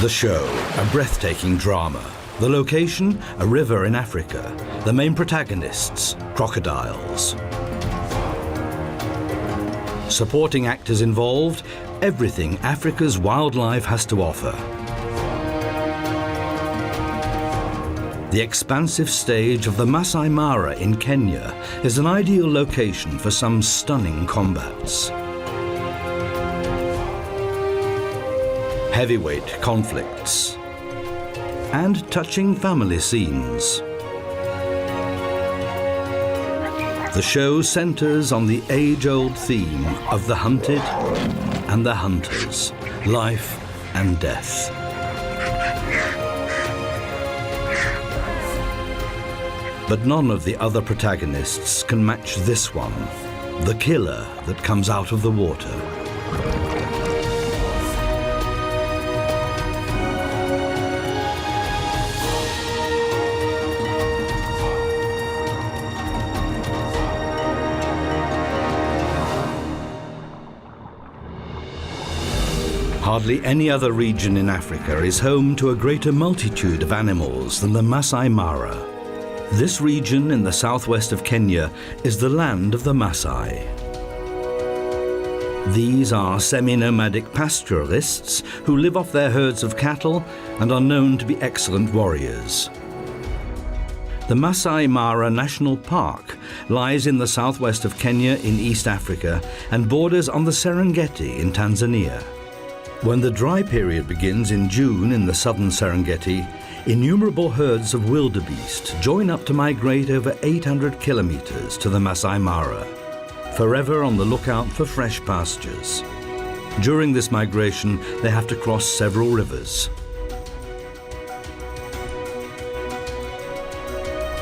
The show, a breathtaking drama. The location, a river in Africa. The main protagonists, crocodiles. Supporting actors involved, everything Africa's wildlife has to offer. The expansive stage of the Masai Mara in Kenya is an ideal location for some stunning combats. Heavyweight conflicts and touching family scenes. The show centers on the age-old theme of the hunted and the hunters, life and death. But none of the other protagonists can match this one, the killer that comes out of the water. Hardly any other region in Africa is home to a greater multitude of animals than the Masai Mara. This region in the southwest of Kenya is the land of the Masai. These are semi-nomadic pastoralists who live off their herds of cattle and are known to be excellent warriors. The Masai Mara National Park lies in the southwest of Kenya in East Africa and borders on the Serengeti in Tanzania. When the dry period begins in June in the southern Serengeti, innumerable herds of wildebeest join up to migrate over 800 kilometers to the Masai Mara, forever on the lookout for fresh pastures. During this migration, they have to cross several rivers.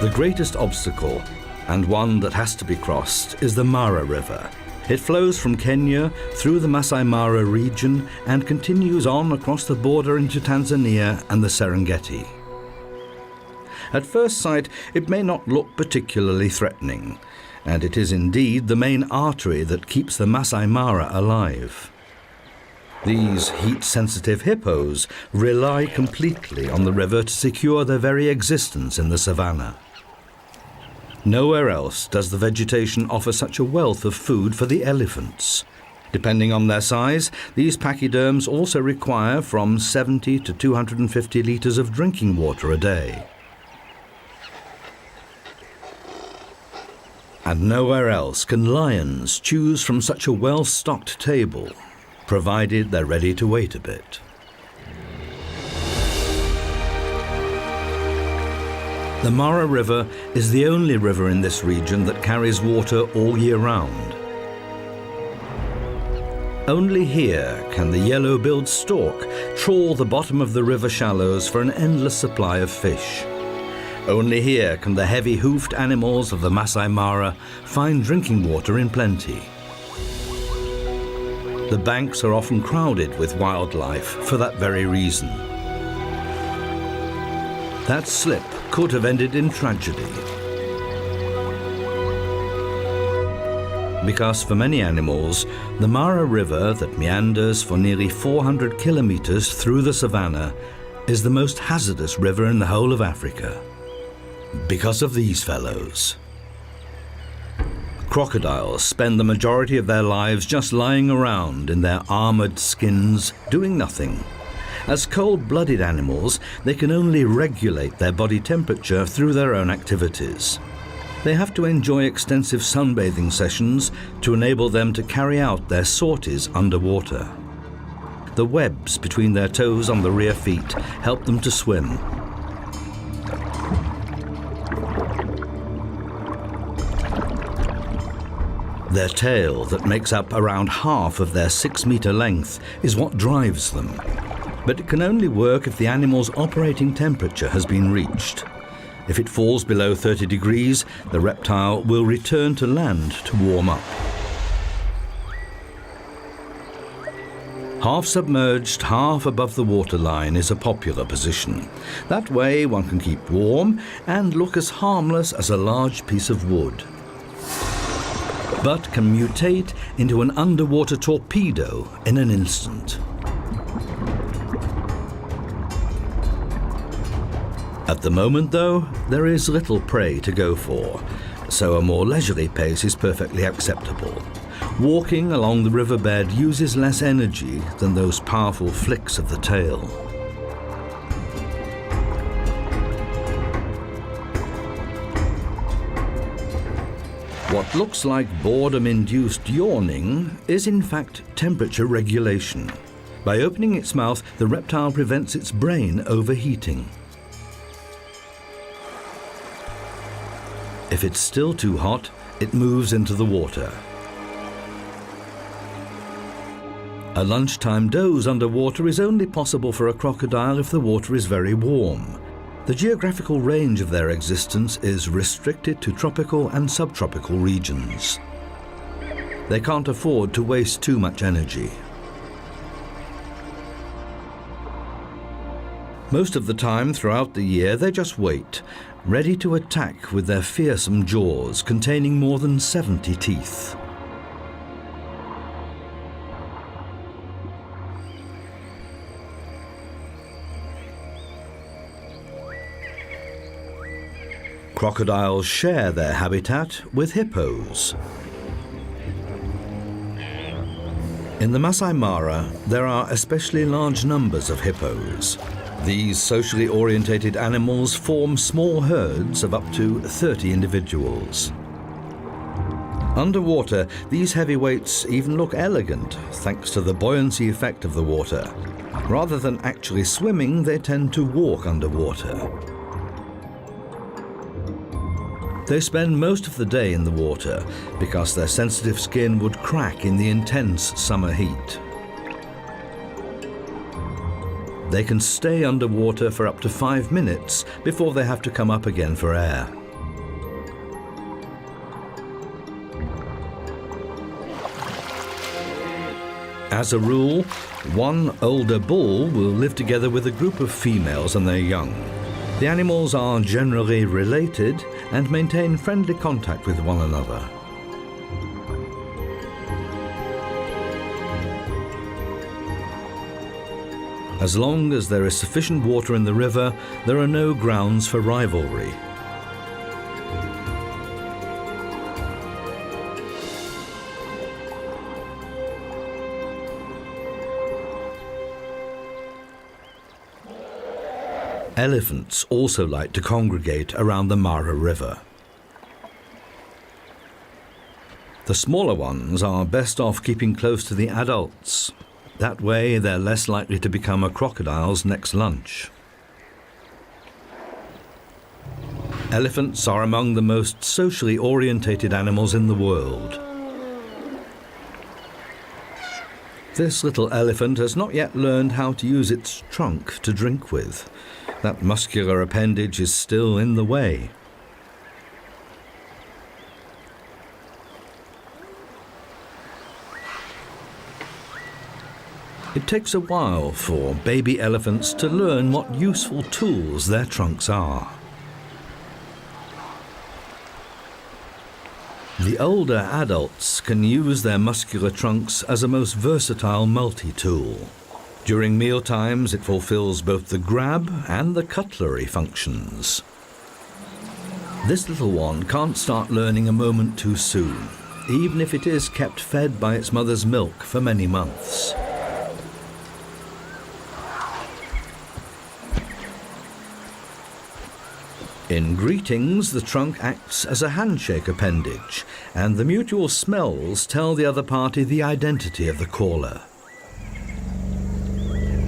The greatest obstacle, and one that has to be crossed, is the Mara River. It flows from Kenya through the Masai Mara region and continues on across the border into Tanzania and the Serengeti. At first sight, it may not look particularly threatening, and it is indeed the main artery that keeps the Masai Mara alive. These heat-sensitive hippos rely completely on the river to secure their very existence in the savannah. Nowhere else does the vegetation offer such a wealth of food for the elephants. Depending on their size, these pachyderms also require from 70 to 250 litres of drinking water a day. And nowhere else can lions choose from such a well-stocked table, provided they're ready to wait a bit. The Mara River is the only river in this region that carries water all year round. Only here can the yellow-billed stork trawl the bottom of the river shallows for an endless supply of fish. Only here can the heavy-hoofed animals of the Masai Mara find drinking water in plenty. The banks are often crowded with wildlife for that very reason. That slip could have ended in tragedy. Because for many animals, the Mara River that meanders for nearly 400 kilometers through the savannah is the most hazardous river in the whole of Africa. Because of these fellows. Crocodiles spend the majority of their lives just lying around in their armored skins, doing nothing. As cold-blooded animals, they can only regulate their body temperature through their own activities. They have to enjoy extensive sunbathing sessions to enable them to carry out their sorties underwater. The webs between their toes on the rear feet help them to swim. Their tail, that makes up around half of their 6-meter length, is what drives them. But it can only work if the animal's operating temperature has been reached. If it falls below 30 degrees, the reptile will return to land to warm up. Half submerged, half above the waterline is a popular position. That way one can keep warm and look as harmless as a large piece of wood. But can mutate into an underwater torpedo in an instant. At the moment, though, there is little prey to go for, so a more leisurely pace is perfectly acceptable. Walking along the riverbed uses less energy than those powerful flicks of the tail. What looks like boredom-induced yawning is in fact temperature regulation. By opening its mouth, the reptile prevents its brain overheating. If it's still too hot, it moves into the water. A lunchtime doze underwater is only possible for a crocodile if the water is very warm. The geographical range of their existence is restricted to tropical and subtropical regions. They can't afford to waste too much energy. Most of the time throughout the year, they just wait, ready to attack with their fearsome jaws containing more than 70 teeth. Crocodiles share their habitat with hippos. In the Masai Mara, there are especially large numbers of hippos. These socially orientated animals form small herds of up to 30 individuals. Underwater, these heavyweights even look elegant thanks to the buoyancy effect of the water. Rather than actually swimming, they tend to walk underwater. They spend most of the day in the water because their sensitive skin would crack in the intense summer heat. They can stay underwater for up to 5 minutes before they have to come up again for air. As a rule, one older bull will live together with a group of females and their young. The animals are generally related and maintain friendly contact with one another. As long as there is sufficient water in the river, there are no grounds for rivalry. Elephants also like to congregate around the Mara River. The smaller ones are best off keeping close to the adults. That way, they're less likely to become a crocodile's next lunch. Elephants are among the most socially orientated animals in the world. This little elephant has not yet learned how to use its trunk to drink with. That muscular appendage is still in the way. It takes a while for baby elephants to learn what useful tools their trunks are. The older adults can use their muscular trunks as a most versatile multi-tool. During mealtimes, it fulfills both the grab and the cutlery functions. This little one can't start learning a moment too soon, even if it is kept fed by its mother's milk for many months. In greetings, the trunk acts as a handshake appendage, and the mutual smells tell the other party the identity of the caller.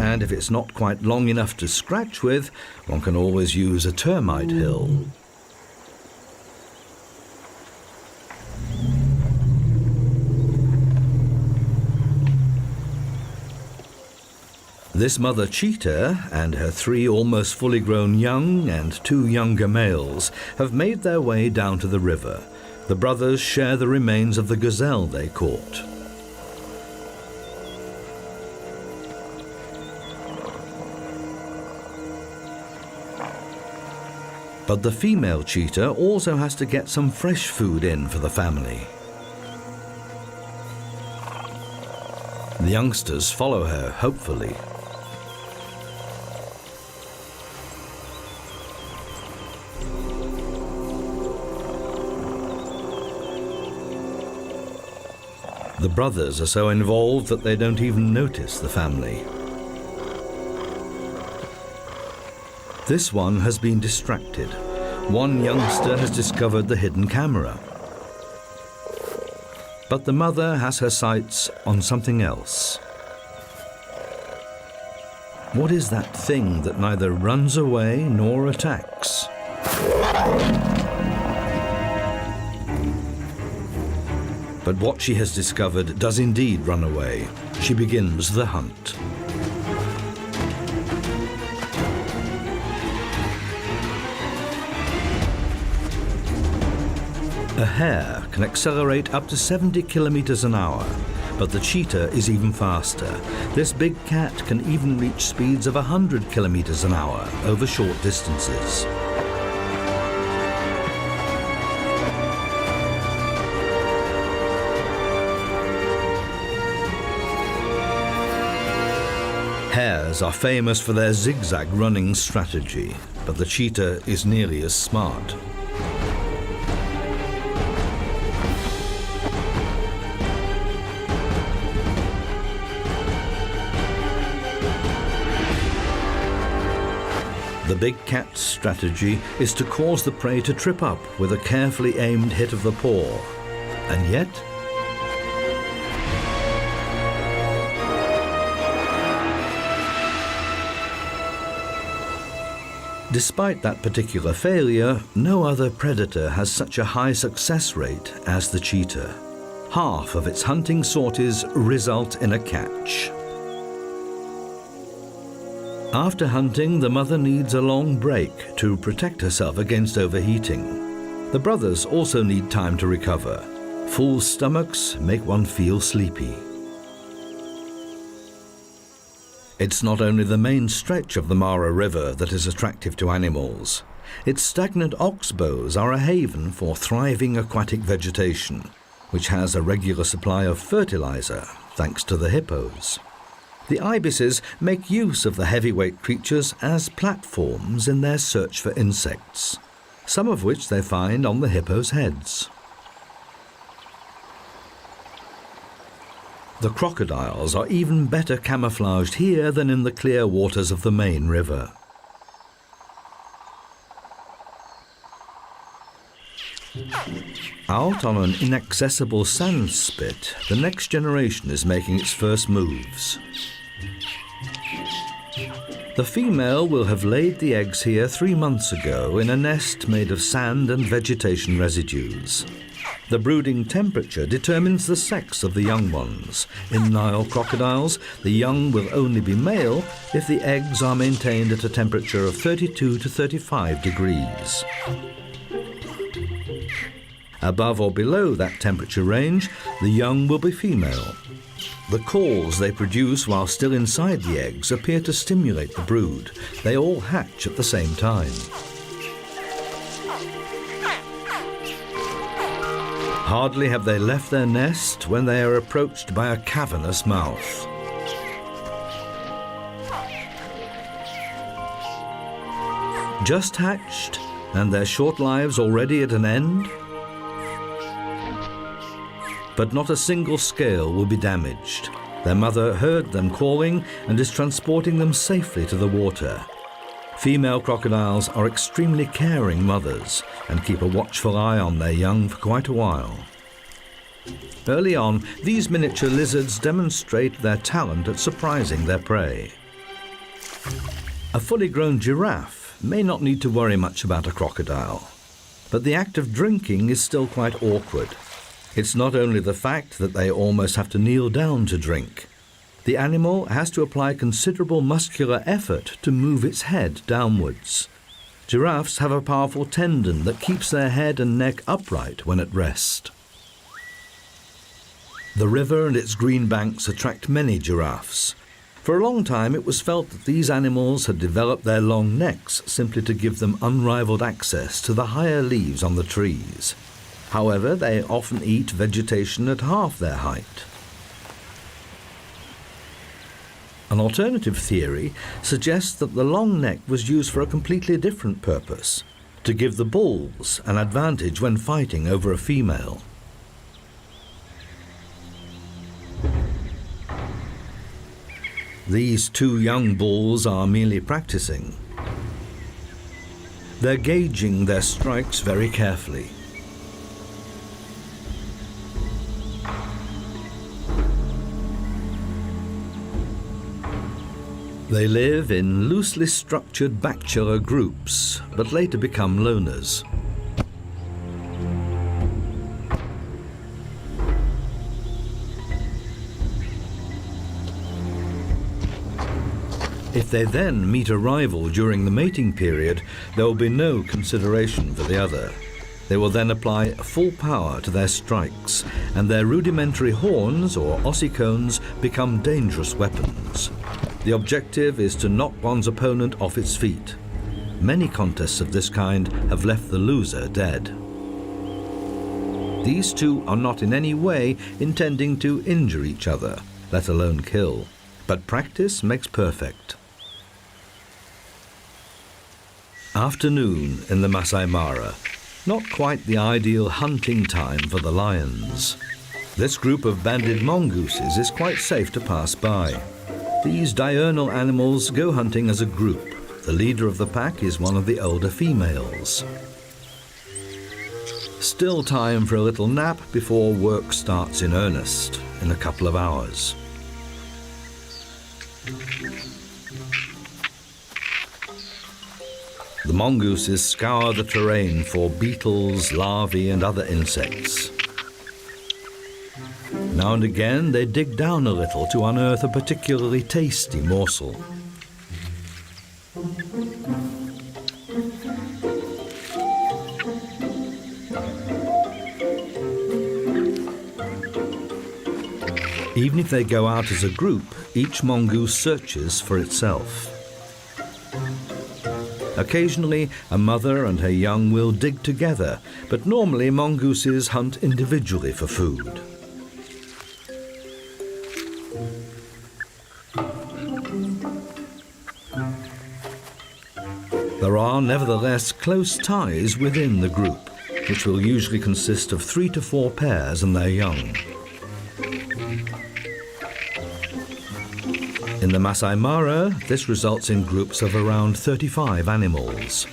And if it's not quite long enough to scratch with, one can always use a termite hill. This mother cheetah and her 3 almost fully grown young and 2 younger males have made their way down to the river. The brothers share the remains of the gazelle they caught. But the female cheetah also has to get some fresh food in for the family. The youngsters follow her, hopefully. The brothers are so involved that they don't even notice the family. This one has been distracted. One youngster has discovered the hidden camera. But the mother has her sights on something else. What is that thing that neither runs away nor attacks? But what she has discovered does indeed run away. She begins the hunt. A hare can accelerate up to 70 kilometers an hour, but the cheetah is even faster. This big cat can even reach speeds of 100 kilometers an hour over short distances. Hares are famous for their zigzag running strategy, but the cheetah is nearly as smart. The big cat's strategy is to cause the prey to trip up with a carefully aimed hit of the paw. And yet, despite that particular failure, no other predator has such a high success rate as the cheetah. Half of its hunting sorties result in a catch. After hunting, the mother needs a long break to protect herself against overheating. The brothers also need time to recover. Full stomachs make one feel sleepy. It's not only the main stretch of the Mara River that is attractive to animals. Its stagnant oxbows are a haven for thriving aquatic vegetation, which has a regular supply of fertilizer thanks to the hippos. The ibises make use of the heavyweight creatures as platforms in their search for insects, some of which they find on the hippos' heads. The crocodiles are even better camouflaged here than in the clear waters of the main river. Out on an inaccessible sand spit, the next generation is making its first moves. The female will have laid the eggs here 3 months ago in a nest made of sand and vegetation residues. The brooding temperature determines the sex of the young ones. In Nile crocodiles, the young will only be male if the eggs are maintained at a temperature of 32 to 35 degrees. Above or below that temperature range, the young will be female. The calls they produce while still inside the eggs appear to stimulate the brood. They all hatch at the same time. Hardly have they left their nest when they are approached by a cavernous mouth. Just hatched, and their short lives already at an end? But not a single scale will be damaged. Their mother heard them calling and is transporting them safely to the water. Female crocodiles are extremely caring mothers and keep a watchful eye on their young for quite a while. Early on, these miniature lizards demonstrate their talent at surprising their prey. A fully grown giraffe may not need to worry much about a crocodile, but the act of drinking is still quite awkward. It's not only the fact that they almost have to kneel down to drink. The animal has to apply considerable muscular effort to move its head downwards. Giraffes have a powerful tendon that keeps their head and neck upright when at rest. The river and its green banks attract many giraffes. For a long time it was felt that these animals had developed their long necks simply to give them unrivaled access to the higher leaves on the trees. However, they often eat vegetation at half their height. An alternative theory suggests that the long neck was used for a completely different purpose, to give the bulls an advantage when fighting over a female. These two young bulls are merely practicing. They're gauging their strikes very carefully. They live in loosely structured bachelor groups, but later become loners. If they then meet a rival during the mating period, there will be no consideration for the other. They will then apply full power to their strikes, and their rudimentary horns or ossicones become dangerous weapons. The objective is to knock one's opponent off its feet. Many contests of this kind have left the loser dead. These two are not in any way intending to injure each other, let alone kill. But practice makes perfect. Afternoon in the Masai Mara. Not quite the ideal hunting time for the lions. This group of banded mongooses is quite safe to pass by. These diurnal animals go hunting as a group. The leader of the pack is one of the older females. Still time for a little nap before work starts in earnest in a couple of hours. The mongooses scour the terrain for beetles, larvae and other insects. Now and again they dig down a little to unearth a particularly tasty morsel. Even if they go out as a group, each mongoose searches for itself. Occasionally, a mother and her young will dig together, but normally mongooses hunt individually for food. There are nevertheless close ties within the group, which will usually consist of 3 to 4 pairs and their young. In the Masai Mara, this results in groups of around 35 animals.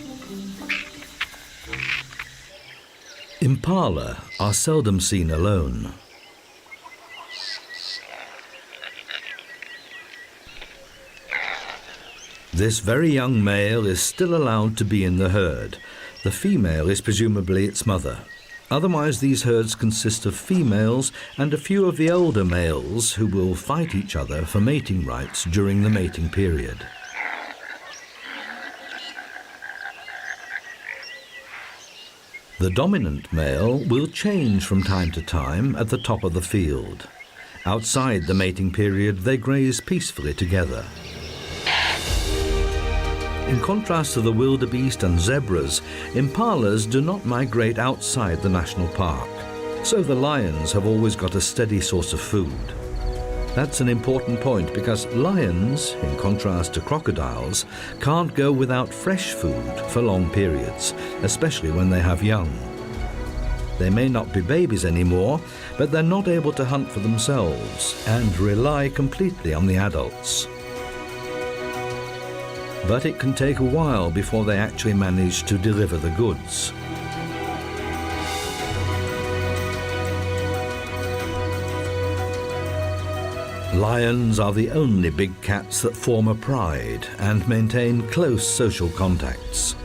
Impala are seldom seen alone. This very young male is still allowed to be in the herd. The female is presumably its mother. Otherwise, these herds consist of females and a few of the older males who will fight each other for mating rights during the mating period. The dominant male will change from time to time at the top of the field. Outside the mating period, they graze peacefully together. In contrast to the wildebeest and zebras, impalas do not migrate outside the national park, so the lions have always got a steady source of food. That's an important point because lions, in contrast to crocodiles, can't go without fresh food for long periods, especially when they have young. They may not be babies anymore, but they're not able to hunt for themselves and rely completely on the adults. But it can take a while before they actually manage to deliver the goods. Lions are the only big cats that form a pride and maintain close social contacts.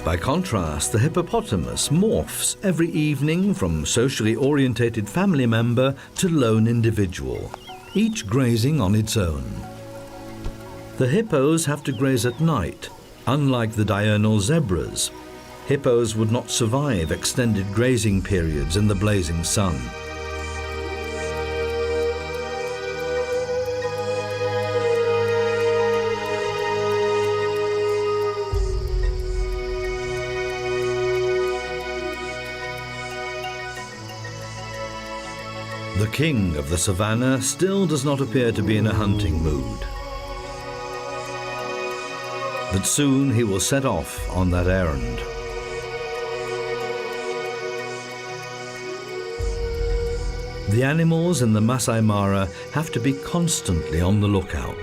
By contrast, the hippopotamus morphs every evening from socially orientated family member to lone individual, each grazing on its own. The hippos have to graze at night, unlike the diurnal zebras. Hippos would not survive extended grazing periods in the blazing sun. The king of the savannah still does not appear to be in a hunting mood. But soon he will set off on that errand. The animals in the Masai Mara have to be constantly on the lookout.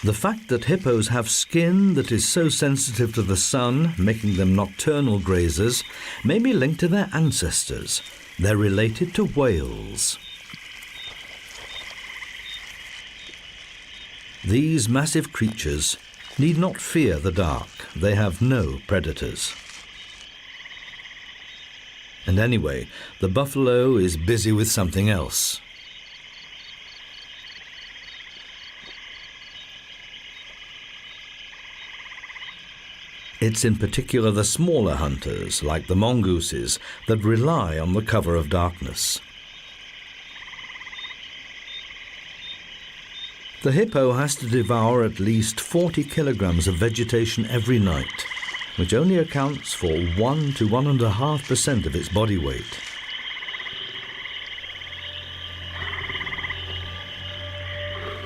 The fact that hippos have skin that is so sensitive to the sun, making them nocturnal grazers, may be linked to their ancestors. They're related to whales. These massive creatures need not fear the dark. They have no predators. And anyway, the buffalo is busy with something else. It's in particular the smaller hunters, like the mongooses, that rely on the cover of darkness. The hippo has to devour at least 40 kilograms of vegetation every night, which only accounts for 1 to 1.5% of its body weight.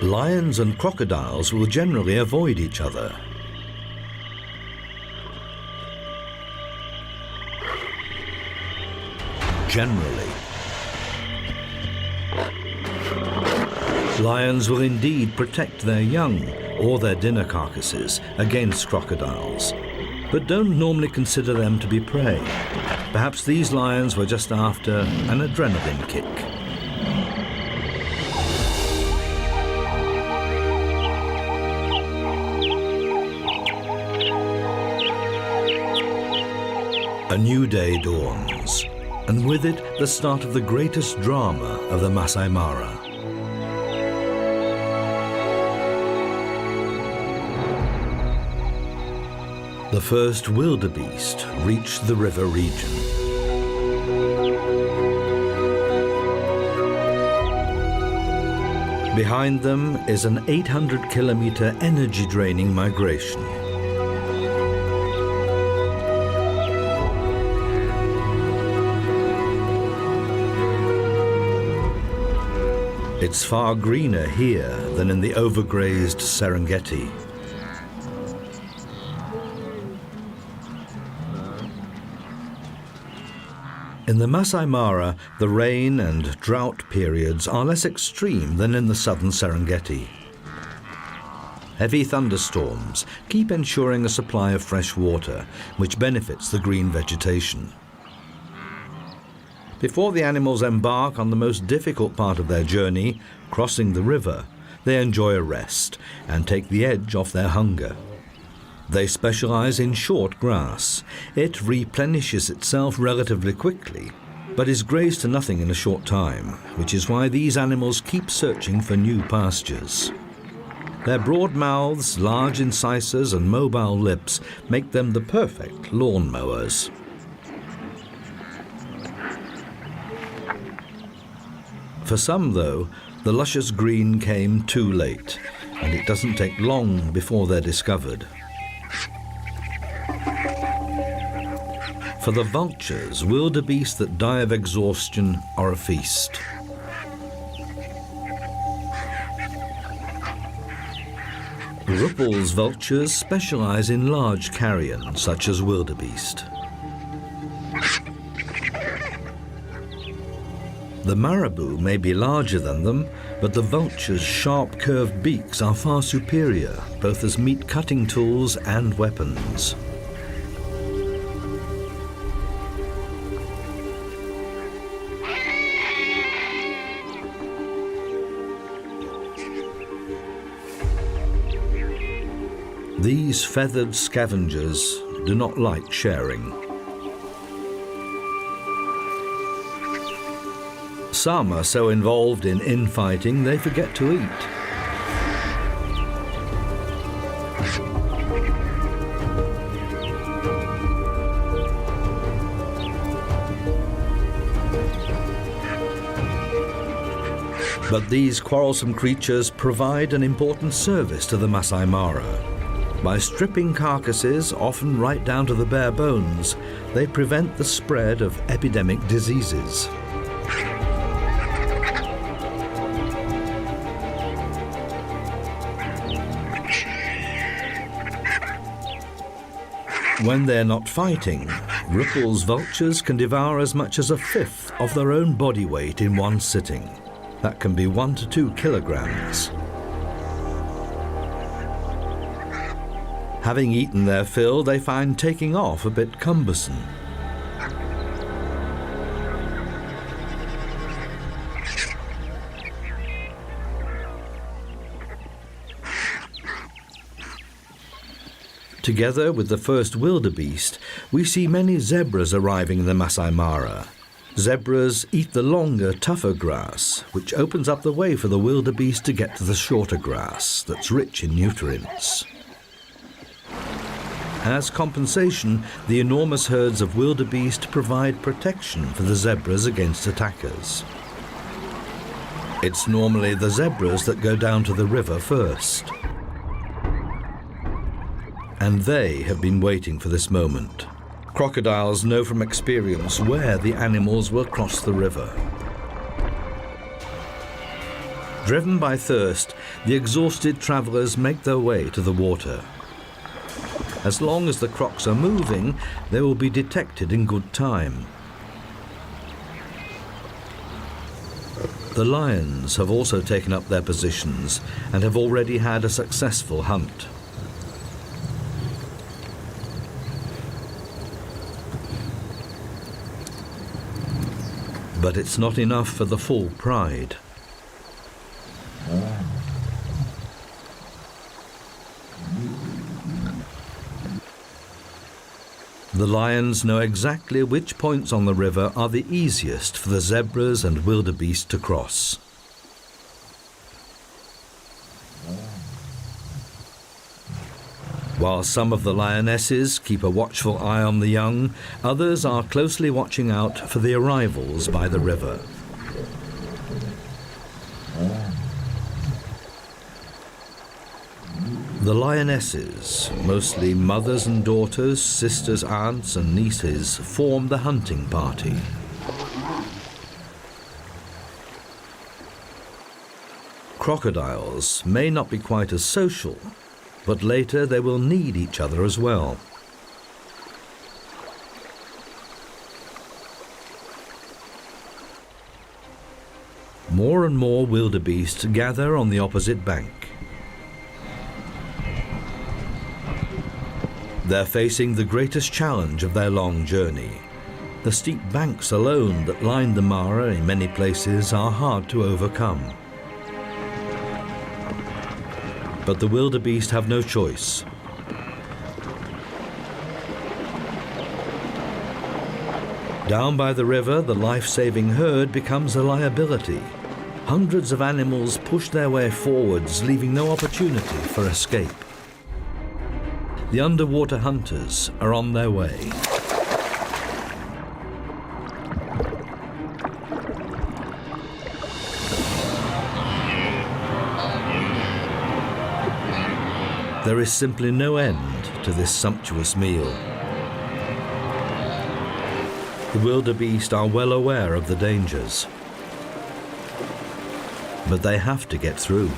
Lions and crocodiles will generally avoid each other. Generally. Lions will indeed protect their young or their dinner carcasses against crocodiles, but don't normally consider them to be prey. Perhaps these lions were just after an adrenaline kick. A new day dawns, and with it the start of the greatest drama of the Masai Mara. The first wildebeest reached the river region. Behind them is an 800-kilometer energy-draining migration. It's far greener here than in the overgrazed Serengeti. In the Masai Mara, the rain and drought periods are less extreme than in the southern Serengeti. Heavy thunderstorms keep ensuring a supply of fresh water, which benefits the green vegetation. Before the animals embark on the most difficult part of their journey, crossing the river, they enjoy a rest and take the edge off their hunger. They specialize in short grass. It replenishes itself relatively quickly, but is grazed to nothing in a short time, which is why these animals keep searching for new pastures. Their broad mouths, large incisors, and mobile lips make them the perfect lawn mowers. For some, though, the luscious green came too late, and it doesn't take long before they're discovered. For the vultures, wildebeest that die of exhaustion are a feast. Ruppel's vultures specialize in large carrion, such as wildebeest. The marabou may be larger than them, but the vulture's sharp curved beaks are far superior, both as meat cutting tools and weapons. These feathered scavengers do not like sharing. Some are so involved in infighting they forget to eat. But these quarrelsome creatures provide an important service to the Masai Mara. By stripping carcasses, often right down to the bare bones, they prevent the spread of epidemic diseases. When they're not fighting, Rüppell's vultures can devour as much as a fifth of their own body weight in one sitting. That can be 1 to 2 kilograms. Having eaten their fill, they find taking off a bit cumbersome. Together with the first wildebeest, we see many zebras arriving in the Masai Mara. Zebras eat the longer, tougher grass, which opens up the way for the wildebeest to get to the shorter grass that's rich in nutrients. As compensation, the enormous herds of wildebeest provide protection for the zebras against attackers. It's normally the zebras that go down to the river first. And they have been waiting for this moment. Crocodiles know from experience where the animals will cross the river. Driven by thirst, the exhausted travelers make their way to the water. As long as the crocs are moving, they will be detected in good time. The lions have also taken up their positions and have already had a successful hunt. But it's not enough for the full pride. The lions know exactly which points on the river are the easiest for the zebras and wildebeest to cross. While some of the lionesses keep a watchful eye on the young, others are closely watching out for the arrivals by the river. The lionesses, mostly mothers and daughters, sisters, aunts and nieces, form the hunting party. Crocodiles may not be quite as social, but later they will need each other as well. More and more wildebeest gather on the opposite bank. They're facing the greatest challenge of their long journey. The steep banks alone that line the Mara in many places are hard to overcome. But the wildebeest have no choice. Down by the river, the life-saving herd becomes a liability. Hundreds of animals push their way forwards, leaving no opportunity for escape. The underwater hunters are on their way. There is simply no end to this sumptuous meal. The wildebeest are well aware of the dangers, but they have to get through.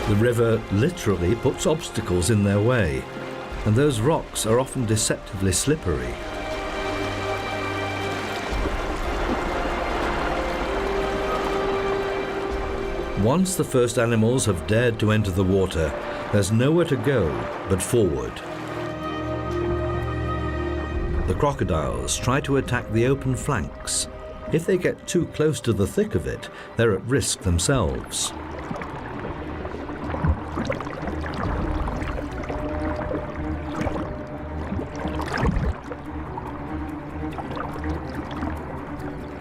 The river literally puts obstacles in their way, and those rocks are often deceptively slippery. Once the first animals have dared to enter the water, there's nowhere to go but forward. The crocodiles try to attack the open flanks. If they get too close to the thick of it, they're at risk themselves.